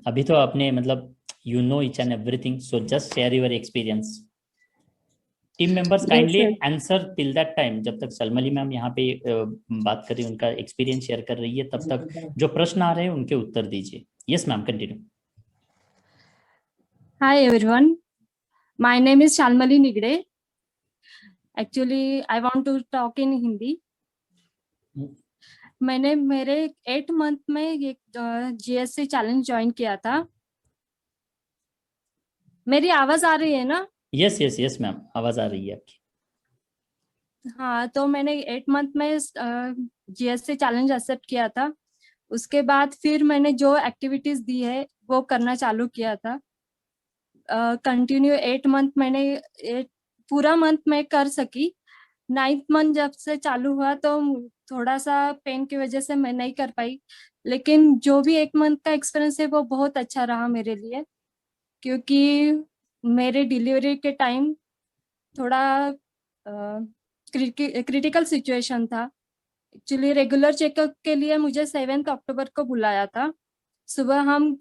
अभी तो आपने मतलब you know each and everything, so just share your experience. Team members yes kindly sir. Answer till that time, जब तक सलमली ma'am यहाँ पे बात कर रही है, उनका एक्सपीरियंस शेयर कर रही है, तब तक जो प्रश्न आ रहे हैं उनके उत्तर दीजिए। Yes ma'am, continue. Hi everyone, my name is Shalmali Nigade. Actually I want to talk in Hindi. मैंने मेरे 8 मंथ में एक जीएससी चैलेंज ज्वाइन किया था। मेरी आवाज आ रही है ना? यस यस यस मैम, आवाज आ रही है आपकी। हाँ, तो मैंने 8 मंथ में जीएससी चैलेंज एक्सेप्ट किया था। उसके बाद फिर मैंने जो एक्टिविटीज दी है वो करना चालू किया था। कंटिन्यू 8 मंथ मैंने पूरा मंथ में कर सकी। 9th मंथ जब से चालू हुआ तो थोड़ा सा पेन की वजह से मैं नहीं कर पाई, लेकिन जो भी 1 मंथ का एक्सपीरियंस है वो बहुत अच्छा रहा मेरे लिए। क्योंकि मेरे डिलीवरी के टाइम थोड़ा क्रिटिकल सिचुएशन था। एक्चुअली रेगुलर चेकअप के लिए मुझे 7 अक्टूबर को बुलाया था। सुबह हम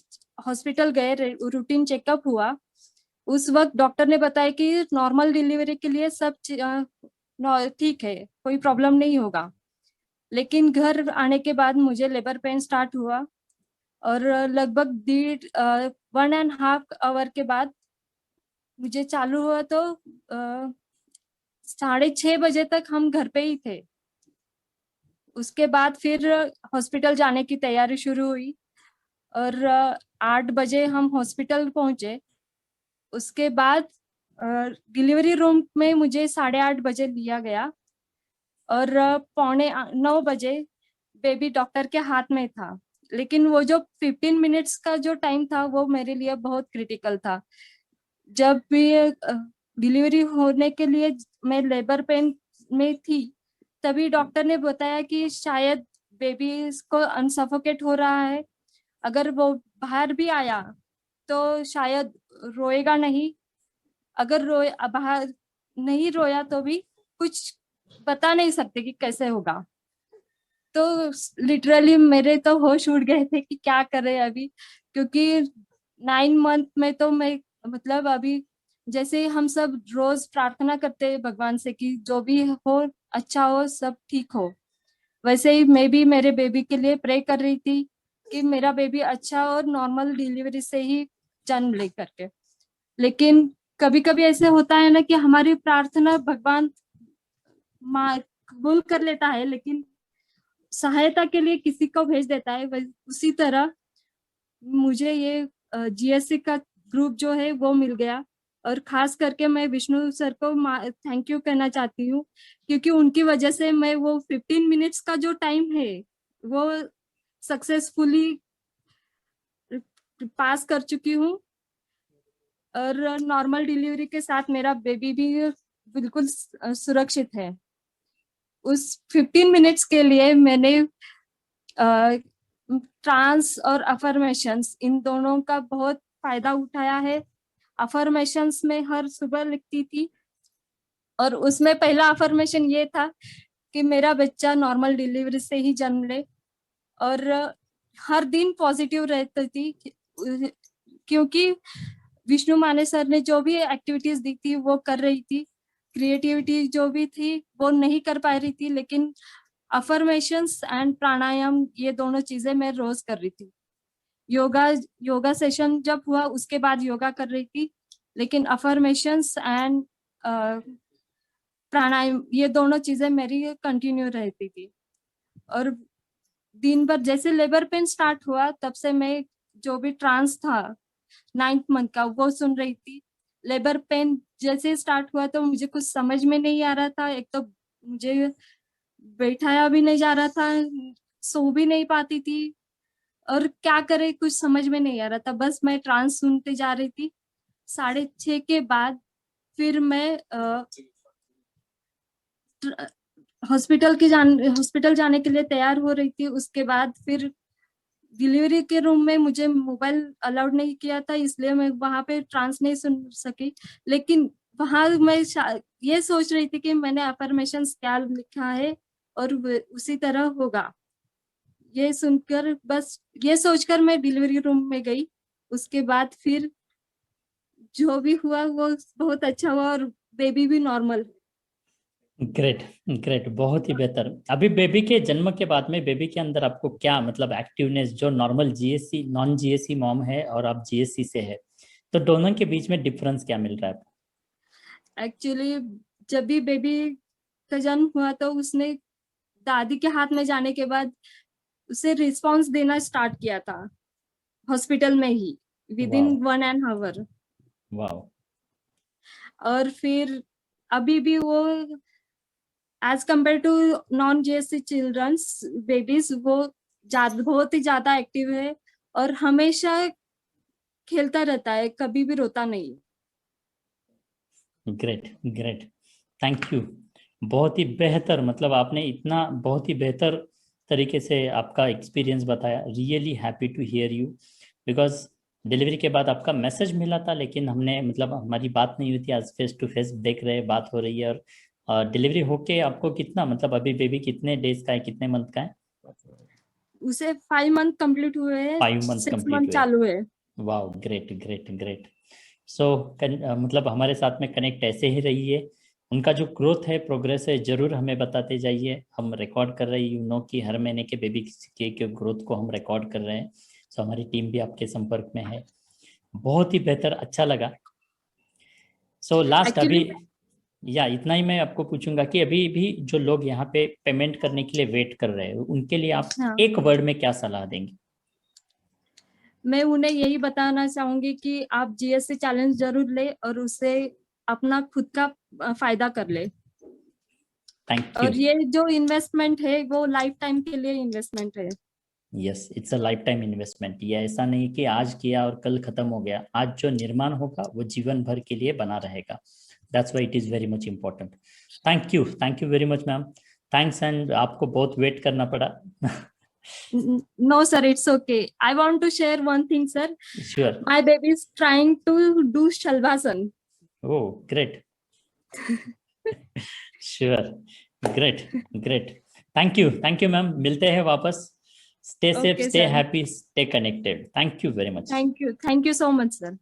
हॉस्पिटल गए, रूटीन चेकअप हुआ। उस वक्त डॉक्टर ने बताया कि नॉर्मल डिलीवरी के लिए सब ठीक है, कोई प्रॉब्लम नहीं होगा। लेकिन घर आने के बाद मुझे लेबर पेन स्टार्ट हुआ, और लगभग 1.5 आवर के बाद मुझे चालू हुआ। तो 6:30 बजे तक हम घर पे ही थे। उसके बाद फिर हॉस्पिटल जाने की तैयारी शुरू हुई, और 8 बजे हम हॉस्पिटल पहुंचे। उसके बाद डिलीवरी रूम में मुझे 8:30 बजे लिया गया, और 8:45 बेबी डॉक्टर के हाथ में था। लेकिन वो जो 15 मिनट्स का जो टाइम था वो मेरे लिए बहुत क्रिटिकल था। जब भी डिलीवरी होने के लिए मैं लेबर पेन में थी, तभी डॉक्टर ने बताया कि शायद बेबी को अनसफोकेट हो रहा है। अगर वो बाहर भी आया तो शायद रोएगा नहीं। अगर बाहर नहीं रोया तो भी कुछ बता नहीं सकते कि कैसे होगा। तो लिटरली मेरे तो होश उड़ गए थे कि क्या करें अभी। क्योंकि 9 मंथ में तो मैं, मतलब अभी जैसे हम सब रोज प्रार्थना करते हैं भगवान से कि जो भी हो अच्छा हो, सब ठीक हो, वैसे ही मैं भी मेरे बेबी के लिए प्रे कर रही थी कि मेरा बेबी अच्छा और नॉर्मल डिलीवरी से ही जन्म ले करके। लेकिन कभी कभी ऐसे होता है ना कि हमारी प्रार्थना भगवान कबूल कर लेता है, लेकिन सहायता के लिए किसी को भेज देता है। उसी तरह मुझे ये जीएससी का ग्रुप जो है वो मिल गया। और खास करके मैं विष्णु सर को थैंक यू कहना चाहती हूँ, क्योंकि उनकी वजह से मैं वो 15 मिनट्स का जो टाइम है वो सक्सेसफुली पास कर चुकी हूँ। और नॉर्मल डिलीवरी के साथ मेरा बेबी भी बिल्कुल सुरक्षित है। उस 15 मिनट्स के लिए मैंने ट्रांस और अफर्मेशंस इन दोनों का बहुत फायदा उठाया है। अफर्मेशंस में हर सुबह लिखती थी, और उसमें पहला अफर्मेशन ये था कि मेरा बच्चा नॉर्मल डिलीवरी से ही जन्म ले। और हर दिन पॉजिटिव रहती थी, क्योंकि विष्णु माने सर ने जो भी एक्टिविटीज दी थी वो कर रही थी। क्रिएटिविटी जो भी थी वो नहीं कर पा रही थी, लेकिन अफर्मेशंस एंड प्राणायाम ये दोनों चीजें मैं रोज कर रही थी। योगा योगा सेशन जब हुआ उसके बाद योगा कर रही थी, लेकिन अफर्मेशंस एंड प्राणायाम ये दोनों चीजें मेरी कंटिन्यू रहती थी। और दिन भर जैसे लेबर पेन स्टार्ट हुआ तब से मैं जो भी ट्रांस था 9th मंथ का वो सुन रही थी। लेबर पेन जैसे स्टार्ट हुआ तो मुझे कुछ समझ में नहीं आ रहा था। एक तो मुझे बैठाया भी नहीं जा रहा था, सो भी नहीं पाती थी, और क्या करे कुछ समझ में नहीं आ रहा था। बस मैं ट्रांस सुनते जा रही थी। 6:30 के बाद फिर मैं हॉस्पिटल जाने के लिए तैयार हो रही थी। उसके बाद फिर डिलीवरी के रूम में मुझे मोबाइल अलाउड नहीं किया था, इसलिए मैं वहां पे ट्रांस नहीं सुन सकी। लेकिन वहां मैं ये सोच रही थी कि मैंने अफर्मेशन क्या लिखा है और उसी तरह होगा। ये सुनकर बस ये सोचकर मैं डिलीवरी रूम में गई। उसके बाद फिर जो भी हुआ वो बहुत अच्छा हुआ और बेबी भी नॉर्मल। ग्रेट ग्रेट, बहुत ही बेहतर। अभी बेबी के जन्म के बाद में बेबी के अंदर आपको क्या मतलब एक्टिवनेस, जो normal GSC non GSC mom है और आप जीएससी से है, तो दोनों के बीच में डिफरेंस क्या मिल रहा है आपको? एक्चुअली जब भी बेबी का जन्म हुआ तो उसने दादी के हाथ में जाने के बाद उसे रिस्पांस देना स्टार्ट किया था हॉस्पिटल में ही विद इन वाह 1 hour। वाह। और फिर अभी भी वो as compared to non GSC childrens babies वो बहुत ही ज्यादा एक्टिव है और हमेशा खेलता रहता है, कभी भी रोता नहीं। Great great, thank you. बहुत ही बेहतर, मतलब आपने इतना बहुत ही बेहतर तरीके से आपका एक्सपीरियंस बताया। Really happy to hear you, because delivery के बाद आपका मैसेज मिला था लेकिन हमने मतलब हमारी बात नहीं हुई थी। आज फेस टू फेस देख रहे हैं, बात हो रही है। और डिलीवरी होके आपको कितना मतलब अभी बेबी कितने डेज का है, कितने मंथ का है? उसे 5 month कंप्लीट हुए हैं, 5 मंथ 6 month कंप्लीट हुए। चालू है। वाह, ग्रेट ग्रेट ग्रेट। सो मतलब हमारे साथ में कनेक्ट ऐसे ही रहिए। उनका जो ग्रोथ है, प्रोग्रेस है, जरूर हमें बताते जाइए। हम रिकॉर्ड कर रहे हैं, यू नो कि हर महीने के बेबी के ग्रोथ को हम रिकॉर्ड कर रहे हैं। सो हमारी टीम भी आपके संपर्क में है। बहुत ही बेहतर, अच्छा लगा। सो लास्ट अभी, एक्चुअली या इतना ही मैं आपको पूछूंगा कि अभी भी जो लोग यहाँ पे पेमेंट करने के लिए वेट कर रहे हैं, उनके लिए आप हाँ, एक वर्ड में क्या सलाह देंगे? मैं उन्हें यही बताना चाहूंगी कि आप जीएससी चैलेंज जरूर ले और उससे अपना खुद का फायदा कर ले। Thank you. और ये जो इन्वेस्टमेंट है वो लाइफ टाइम के लिए इन्वेस्टमेंट है। Yes, it's a life time investment. ये ऐसा नहीं कि आज किया और कल खत्म हो गया। आज जो निर्माण होगा वो जीवन भर के लिए बना रहेगा। That's why it is very much important. Thank you very much ma'am. Thanks, and आपको बहुत वेट करना पड़ा। No, sir, it's okay. I want to share one thing, sir. Sure. My baby is trying to do Shalvasan. Oh great. Sure. Great great. Thank you ma'am, मिलते हैं वापस। Stay safe, Okay, stay sir. Happy, stay connected. Thank you very much. Thank you. Thank you so much, sir.